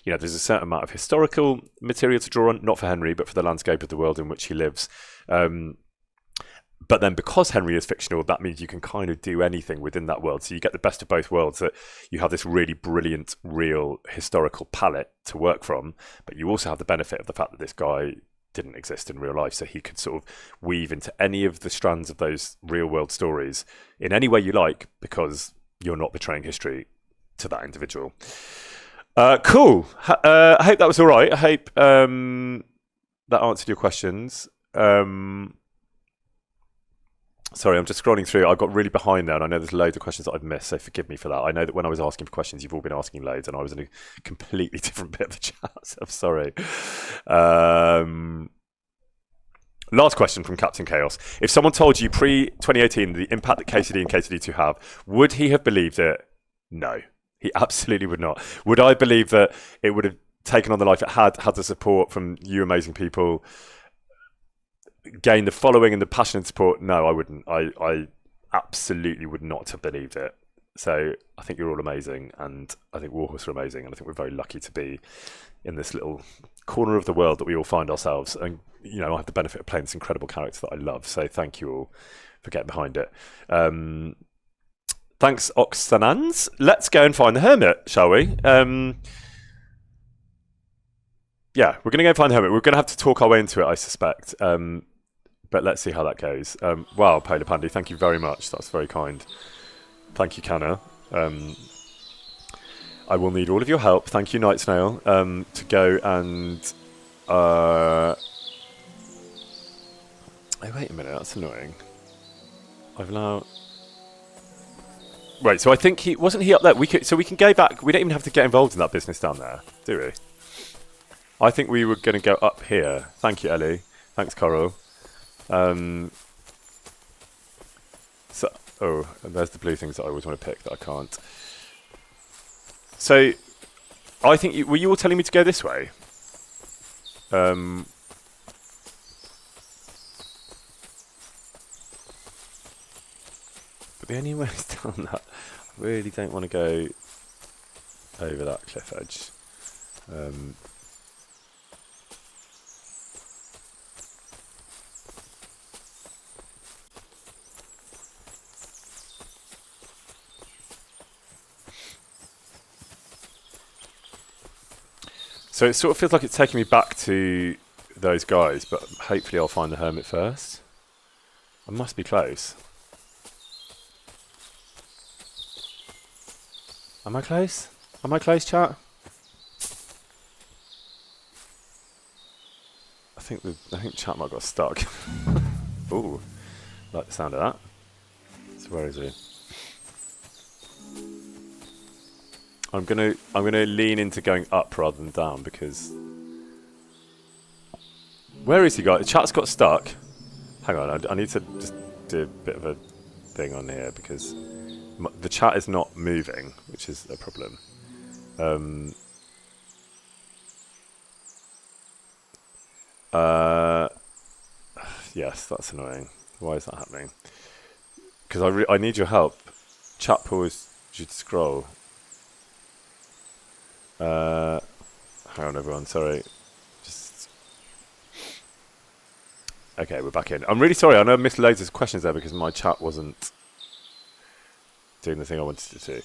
there's a certain amount of historical material to draw on, not for Henry, but for the landscape of the world in which he lives. But then, because Henry is fictional, that means you can kind of do anything within that world. So you get the best of both worlds, that you have this really brilliant, real historical palette to work from, but you also have the benefit of the fact that this guy didn't exist in real life. So he could sort of weave into any of the strands of those real world stories in any way you like, because you're not betraying history to that individual. Cool. I hope that was all right. I hope that answered your questions. Sorry, I'm just scrolling through. I got really behind there, and I know there's loads of questions that I've missed, so forgive me for that. I know that when I was asking for questions, you've all been asking loads, and I was in a completely different bit of the chat, so I'm sorry. Last question from Captain Chaos. If someone told you pre-2018 the impact that KCD and KCD2 have, would he have believed it? No, he absolutely would not. Would I believe that it would have taken on the life it had the support from you amazing people, gain the following and the passion and support? No, I wouldn't. I absolutely would not have believed it. So I think you're all amazing, and I think Warhorse are amazing, and I think we're very lucky to be in this little corner of the world that we all find ourselves. And I have the benefit of playing this incredible character that I love. So thank you all for getting behind it. Thanks, Oxanans. Let's go and find the hermit, shall we? Yeah, we're going to go find the hermit. We're going to have to talk our way into it, I suspect. But let's see how that goes. Wow, Polar Pandy, thank you very much. That's very kind. Thank you, Canna. I will need all of your help. Thank you, Night Snail, to go and... Oh, wait a minute, that's annoying. I've now... Wait, so I think wasn't he up there? We can go back. We don't even have to get involved in that business down there, do we? I think we were going to go up here. Thank you, Ellie. Thanks, Coral. And there's the blue things that I always want to pick that I can't. So, I think were you all telling me to go this way? But the only way is down that. I really don't want to go over that cliff edge. So it sort of feels like it's taking me back to those guys, but hopefully I'll find the hermit first. I must be close. Am I close? Am I close, chat? I think chat might have got stuck. Ooh, like the sound of that. So where is he? I'm gonna lean into going up rather than down, because where is he, guys? The chat's got stuck. Hang on, I need to just do a bit of a thing on here, because the chat is not moving, which is a problem. Yes, that's annoying. Why is that happening? Because I need your help. Chat pause. Should scroll. Hang on, everyone. Sorry. Okay, we're back in. I'm really sorry. I know I missed loads of questions there because my chat wasn't doing the thing I wanted it to.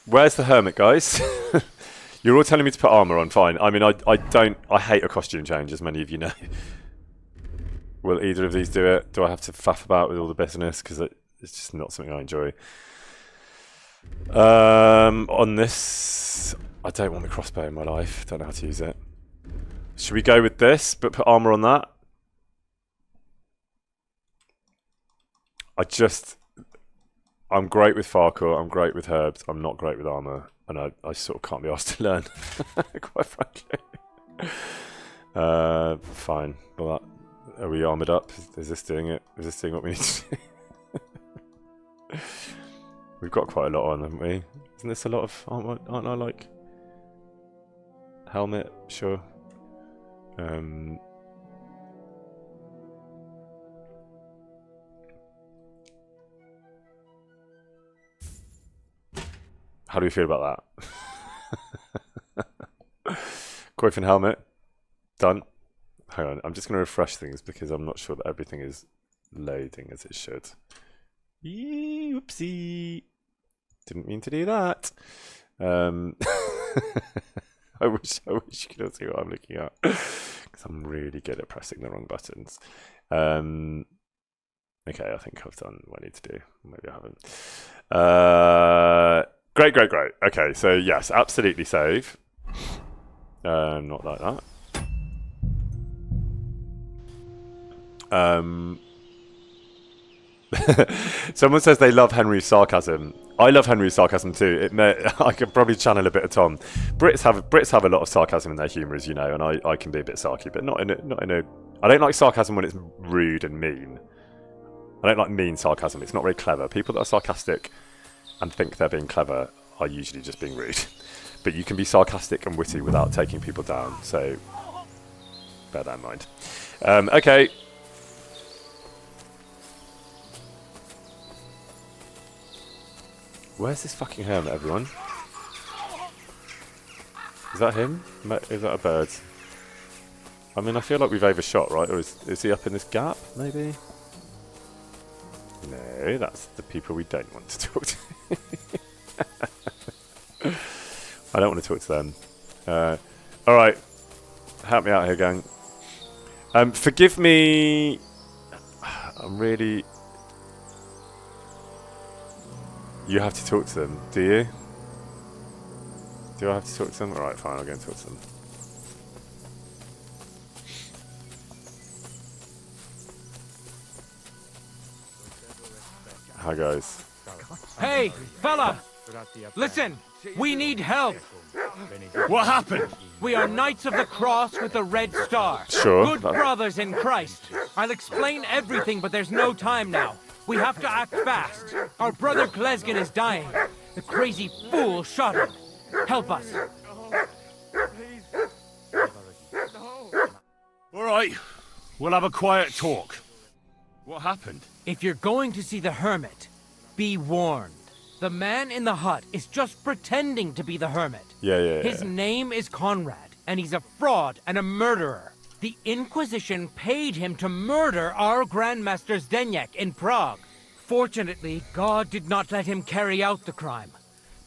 Where's the hermit, guys? You're all telling me to put armor on. Fine. I mean, I hate a costume change, as many of you know. Will either of these do it? Do I have to faff about with all the business? Because it's just not something I enjoy. On this, I don't want the crossbow in my life. Don't know how to use it. Should we go with this, but put armor on that? I'm great with Farcourt, I'm great with herbs, I'm not great with armor, and I sort of can't be asked to learn, quite frankly. Fine. Well, are we armored up? Is this doing it? Is this doing what we need to do? We've got quite a lot on, haven't we? Isn't this a lot of... Aren't I like... Helmet? Sure. How do we feel about that? Coif and helmet. Done. Hang on, I'm just going to refresh things because I'm not sure that everything is loading as it should. Oopsie. Didn't mean to do that. I wish you could all see what I'm looking at. Because I'm really good at pressing the wrong buttons. Okay, I think I've done what I need to do. Maybe I haven't. Great. Okay, so yes, absolutely save. Not like that. Someone says they love Henry's sarcasm. I love Henry's sarcasm too. I could probably channel a bit of Tom. Brits have a lot of sarcasm in their humour, as you know, and I can be a bit sarky, but not in a. I don't like sarcasm when it's rude and mean. I don't like mean sarcasm. It's not very clever. People that are sarcastic and think they're being clever are usually just being rude. But you can be sarcastic and witty without taking people down. So bear that in mind. Okay. Where's this fucking hermit, everyone? Is that him? Is that a bird? I mean, I feel like we've overshot, right? Or is he up in this gap, maybe? No, that's the people we don't want to talk to. I don't want to talk to them. Alright. Help me out here, gang. Forgive me. I'm really... You have to talk to them, do you? Do I have to talk to them? Alright, fine, I'll go and talk to them. Hi, guys. Hey, fella! Listen, we need help. What happened? We are Knights of the Cross with the Red Star. Sure. Good brothers in Christ. I'll explain everything, but there's no time now. We have to act fast. Our brother Glesgan is dying. The crazy fool shot him. Help us. All right, we'll have a quiet talk. What happened? If you're going to see the hermit, be warned. The man in the hut is just pretending to be the hermit. Yeah. His name is Conrad, and he's a fraud and a murderer. The Inquisition paid him to murder our Grandmaster Zdeněk in Prague. Fortunately, God did not let him carry out the crime.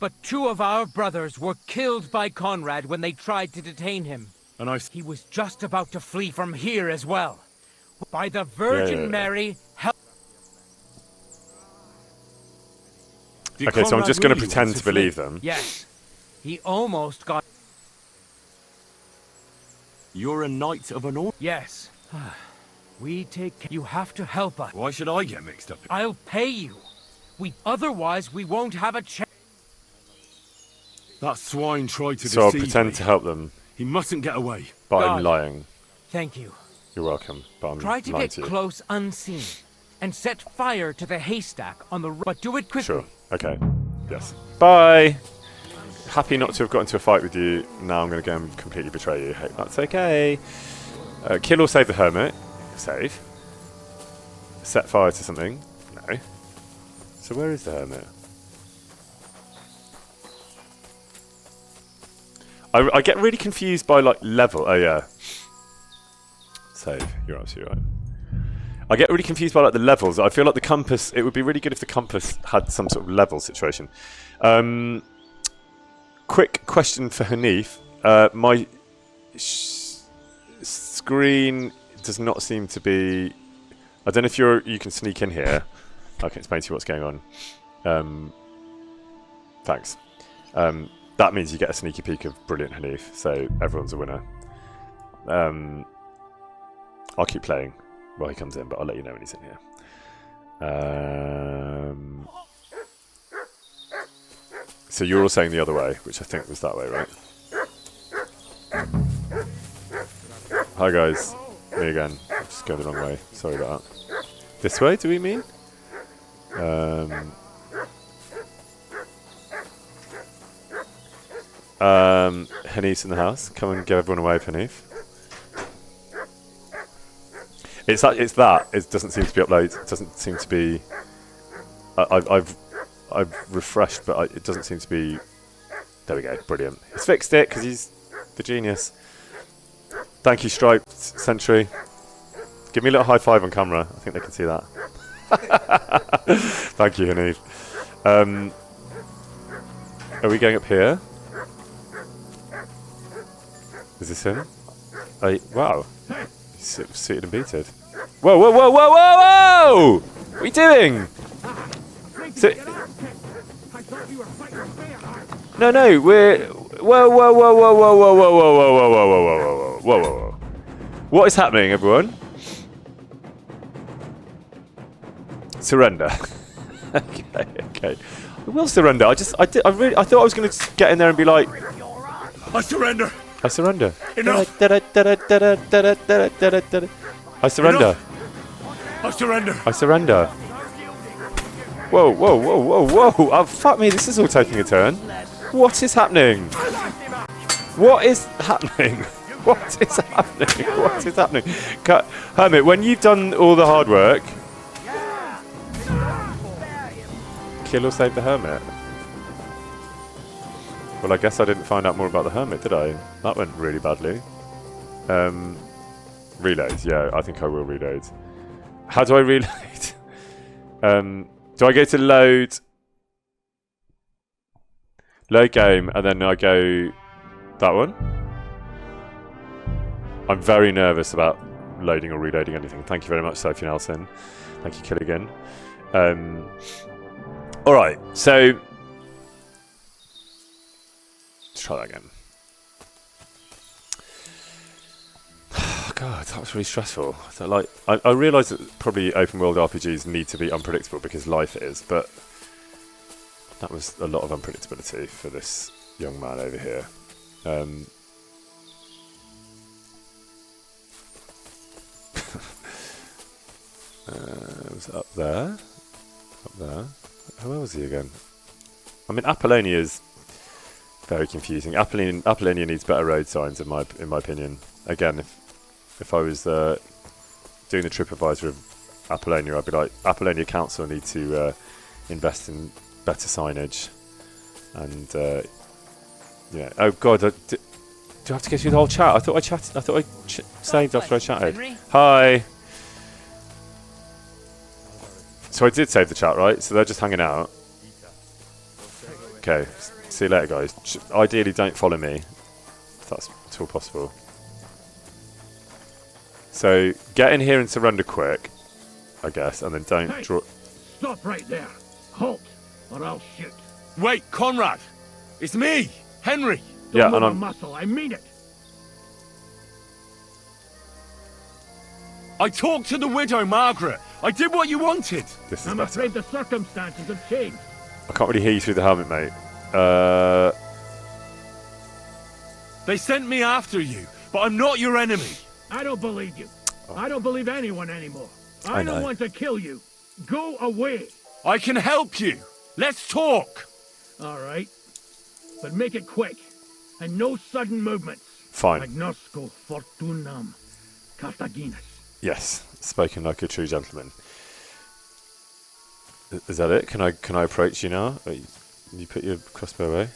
But 2 of our brothers were killed by Conrad when they tried to detain him. And He was just about to flee from here as well. By the Virgin Mary, help. Okay, so I'm just going to pretend to believe them. Yes. He almost got... You're a knight of an order. Yes. We take... You have to help us. Why should I get mixed up? I'll pay you. Otherwise, we won't have a chance. That swine tried to So I'll deceive pretend me. to help them, He mustn't get away. but God. I'm lying. Thank you. You're welcome, but I'm Try to lying get to you. close unseen and set fire to the haystack on the road. But do it quickly. Sure. Okay. Yes. Bye. Happy not to have got into a fight with you. Now I'm going to go and completely betray you. Hope that's okay. Kill or save the hermit. Save. Set fire to something. No. So where is the hermit? I get really confused by like level. Oh yeah. save. You're absolutely right. I get really confused by like the levels. I feel like the compass. It would be really good if the compass had some sort of level situation. Quick question for Hanif. My screen does not seem to be. I don't know if you can sneak in here. I can explain to you what's going on. Thanks. That means you get a sneaky peek of brilliant Hanif, so everyone's a winner. I'll keep playing while he comes in, but I'll let you know when he's in here. So you're all saying the other way, which I think was that way, right? Hi guys, me again. I'm just going the wrong way. Sorry about that. This way, do we mean? Hanif's in the house. Come and get everyone away, Hanif. It's that. It doesn't seem to be uploaded. It doesn't seem to be. I've refreshed, but it doesn't seem to be. There we go. Brilliant. He's fixed it because he's the genius. Thank you, Striped Sentry. Give me a little high five on camera. I think they can see that. Thank you, Hanif. Are we going up here? Is this him? Wow. He's suited and booted. Whoa, whoa, whoa, whoa, whoa, whoa! What are you doing? No, we're... Whoa, whoa, whoa, whoa, whoa, whoa, whoa, whoa, whoa, whoa, whoa, whoa, whoa, whoa, whoa, whoa. What is happening, everyone? Surrender. Okay. I will surrender. I thought I was going to get in there and be like... I surrender. I surrender. Enough. I surrender. Enough. I surrender. I surrender. Whoa, whoa, whoa, whoa, whoa. Oh, fuck me, this is all taking a turn. What is happening? What is happening? What is happening? What is happening? Hermit, when you've done all the hard work... Kill or save the Hermit? Well, I guess I didn't find out more about the Hermit, did I? That went really badly. Reload, yeah, I think I will reload. How do I reload? Do I go to load game, and then I go that one? I'm very nervous about loading or reloading anything. Thank you very much, Sophie Nelson. Thank you, Killigan. Alright, so... Let's try that again. God, that was really stressful. So, like, I realise that probably open world RPGs need to be unpredictable because life is, but that was a lot of unpredictability for this young man over here. It was up there. Up there. Where was he again? I mean, Apollonia is very confusing. Apollonia needs better road signs, in my opinion. Again, if I was doing the TripAdvisor of Apollonia, I'd be like, Apollonia Council need to invest in better signage. And yeah. Oh God, do I have to go through the whole chat? I thought I saved after I chatted. Henry? Hi. So I did save the chat, right? So they're just hanging out. Okay. See you later, guys. Ideally, don't follow me, if that's at all possible. So get in here and surrender quick, I guess, and then don't draw. Stop right there. Halt, or I'll shoot. Wait, Conrad. It's me, Henry. Yeah, Don't and move a I'm. muscle. I mean it. I talked to the widow, Margaret. I did what you wanted. This is I'm better. afraid the circumstances have changed. I can't really hear you through the helmet, mate. They sent me after you, but I'm not your enemy. I don't believe you. I don't believe anyone anymore. I I know. don't want to kill you. Go away. I can help you. Let's talk. All right. But make it quick. And no sudden movements. Fine. Agnosco fortunam Carthaginus. Yes, spoken like a true gentleman. Is that it? Can I approach you now? You put your crossbow away.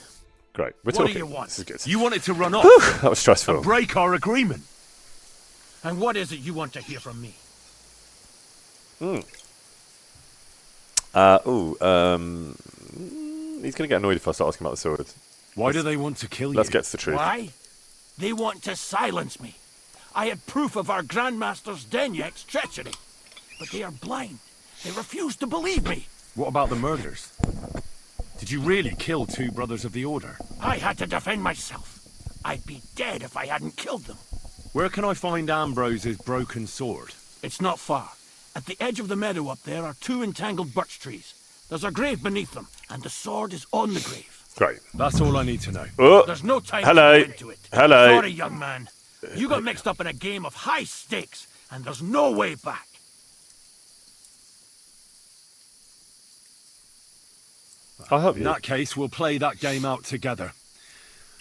Great. We're What talking. do you want? This is good. You wanted to run off Whew, that was stressful. and break our agreement. And what is it you want to hear from me? He's going to get annoyed if I start asking about the sword. Why do they want to kill you? Let's get to the truth. Why? They want to silence me. I had proof of our Grandmaster's Denyek's treachery. But they are blind. They refuse to believe me. What about the murders? Did you really kill 2 brothers of the Order? I had to defend myself. I'd be dead if I hadn't killed them. Where can I find Ambrose's broken sword? It's not far. At the edge of the meadow up there are 2 entangled birch trees. There's a grave beneath them, and the sword is on the grave. Great. That's all I need to know. Oh, There's no time hello. to go into it. Hello. Sorry, young man. You got mixed up in a game of high stakes, and there's no way back. I'll help you. In that case, we'll play that game out together.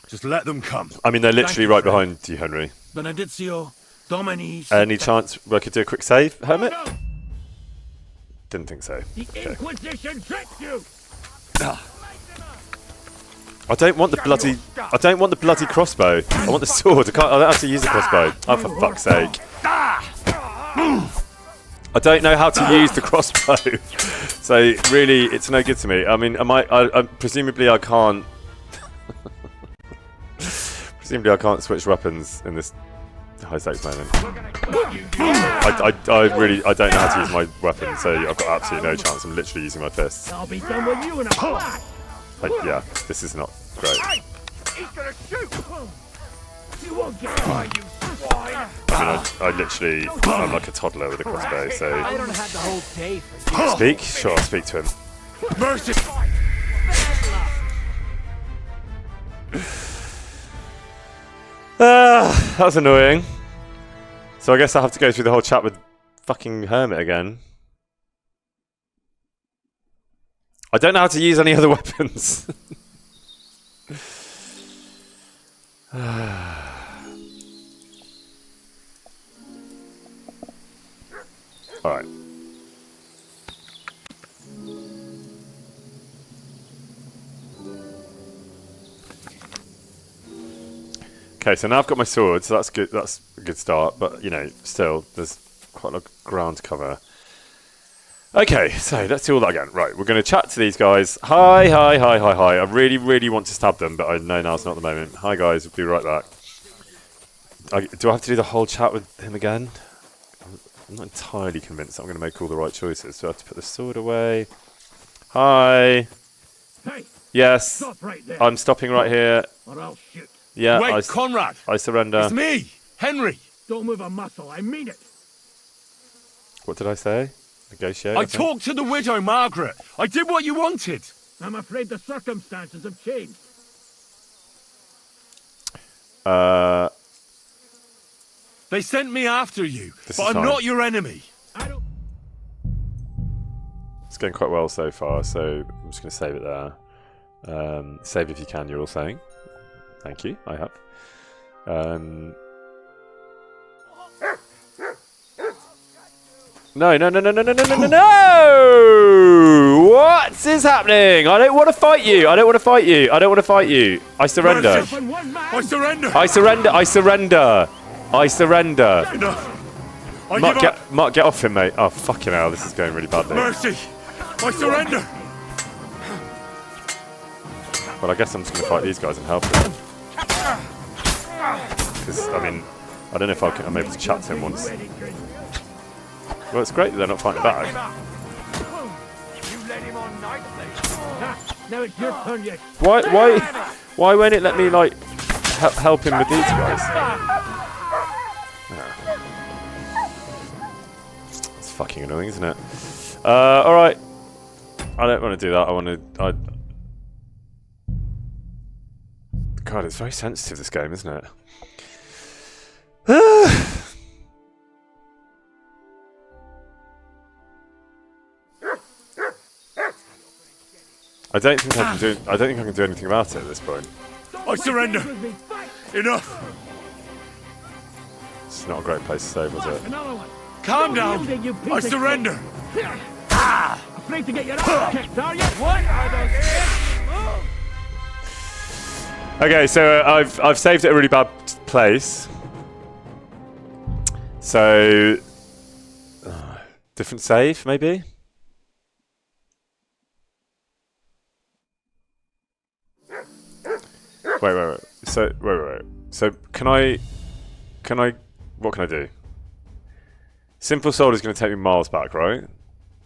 Just let them come. I mean, they're literally you, right friend. behind you, Henry. Benedizio, Domini... Any chance I could do a quick save, Hermit? No, no. Didn't think so. The Okay. Inquisition tricked you! I don't want the bloody. I don't want the bloody crossbow. I want the sword. I don't have to use a crossbow. Oh, for fuck's sake! I don't know how to use the crossbow, so really, it's no good to me. I mean, presumably I can't. Presumably I can't switch weapons in this high stakes moment. I don't know how to use my weapon, so I've got absolutely no chance. I'm literally using my fists. I'll be done with you in a flash! Yeah, this is not great. He's gonna shoot! You won't get away, you swine! I mean, I literally, I'm like a toddler with a crossbow, so... I don't have the whole day for you. Speak? Sure, I'll speak to him. Mercy! That was annoying. So I guess I have to go through the whole chat with fucking Hermit again. I don't know how to use any other weapons. Alright. Okay, so now I've got my sword, so that's good. That's a good start. But you know, still, there's quite a lot of ground to cover. Okay, so let's do all that again. Right, we're going to chat to these guys. Hi. I really, really want to stab them, but I know now's not the moment. Hi guys, we'll be right back. Do I have to do the whole chat with him again? I'm not entirely convinced that I'm going to make all the right choices. So I have to put the sword away. Hi. Hey, Yes. stop right there, I'm stopping right here. or I'll shoot. Yeah, Wait, Conrad! I surrender. It's me, Henry! Don't move a muscle, I mean it! What did I say? Negotiate? I think? talked to the widow, Margaret. I did what you wanted. I'm afraid the circumstances have changed. They sent me after you, This but is I'm fine. not your enemy. I don't... It's going quite well so far, so I'm just going to save it there. Save if you can, you're all saying. Thank you, I have. No! What is happening? I don't want to fight you. I I surrender. Mercy. I surrender. I surrender. Enough. I Mark, give up. Mark, get off him, mate. Oh, fucking hell, this is going really badly. Mercy. I surrender. Well, I guess I'm just going to fight these guys and help them. Because, I mean, I don't know if I'm able to chat to him once. Well, it's great that they're not fighting back. You let him on nicely. Now it's your turn, you... Why won't it let me, like, help him with these guys? It's fucking annoying, isn't it? Alright. I don't want to do that. God, it's very sensitive, this game, isn't it? I don't think I can do anything about it at this point. I surrender. Enough. It's not a great place to save, was it? Another one. Calm down. I surrender. Afraid to get your ass kicked, are you? What are those... Okay, so I've saved it at a really bad place. So, different save, maybe? Wait. So, wait. So, can I, what can I do? Simple Soul is going to take me miles back, right?